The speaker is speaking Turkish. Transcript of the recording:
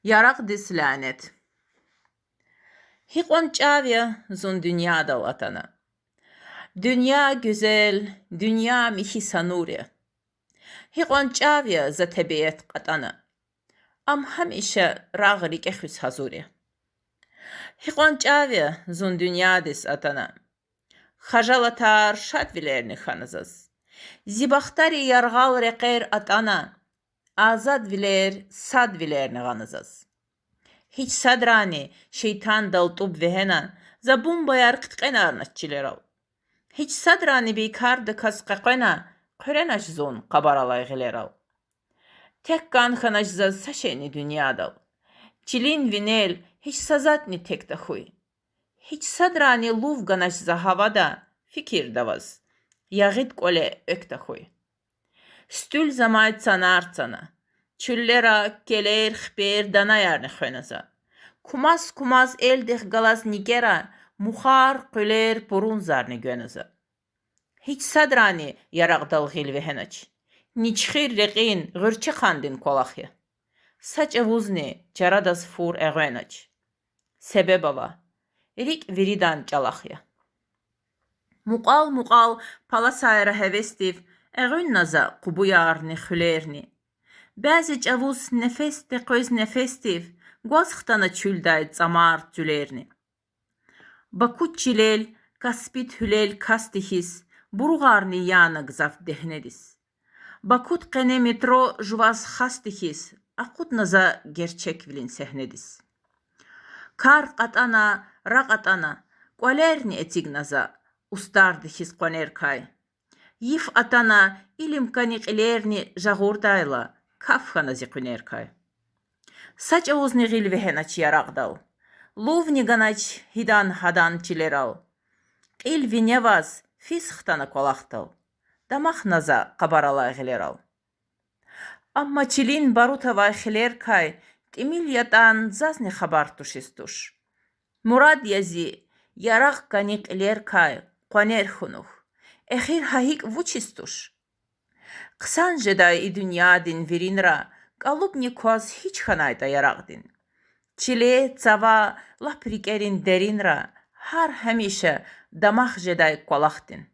Yarak dis lanet. Hikon çavya zun dünyada vatana. Dünya güzel, dünya mihi sanuri. Hikon çavya za tebiyet qatana. Am hamisha rağri kehus hazuri. Hikon çavya zun dünya dis atana. Хажалатар шат вилерни ханазаз. Зибахтари яргал рекер атана. Azad viler, sad vilerni ganazaz. Hiç sadrani, şeytan daltub vehena, zabun bayar kıtqena arnatçilerav. Hiç sadrani bikardı kasqaqena, qörenaş zon qabaralay gilerav. Tek kan xanaşzaz saşeni dünyadav. Çilin vinel, hiç sazatni tek da huy. Hiç sadrani luv ganaşza havada, fikir davaz. Yağit kole ök da huy. Stül zamayt sanartsana. Çüllera keler xber dana yarni xönaza. Kumaz eldeh galaz nigera muhar qöler porun zarni gönaza. Hiç sadrani yaraqdal gilve henaç. Niçxir reqin gırçı xandin kolahya. Saç evuzni çaradas fur eğenaç. Sebeb ava. Rik viridan çalahya. Muqal palasayra hevestiv eğün naza qubuyarni xülerni. Bəzi cavuz nefes de qoz nefestiv, gozxtana çüldayt zamar tülerni. Bakut çilel, kaspit hülel kastihis, burgarni yana gzaf dehnedis. Bakut qene metro juvaz xastihis, akut naza gerçek vilin sehnedis. Kar qatana, ra qatana, qolerni etig naza, ustardihis qonerkay. Yif atana, ilim kaniqilerni jagurdayla, Kafhana zikunerkay. Saç avuzni gil vehenaç yaraqdal. Luvni ganaç hidan hadan çileral. İl vinevaz fisxtana kolaqtal. Damaq naza qabaralay gileral. Amma çilin barutavay xilerkay. Timil yatan zazni xabar tuşistuş. Murad yazi yaraq kaniq ilerkay. Qoner xunuh. Ehir hahik vuçistuş. Qısan jeday dünyadin virinra, qalubni koz hiç xanayda yaraqdin. Çile, tsava, laprikerin derinra, har həmişə damaq jeday qolaqdin.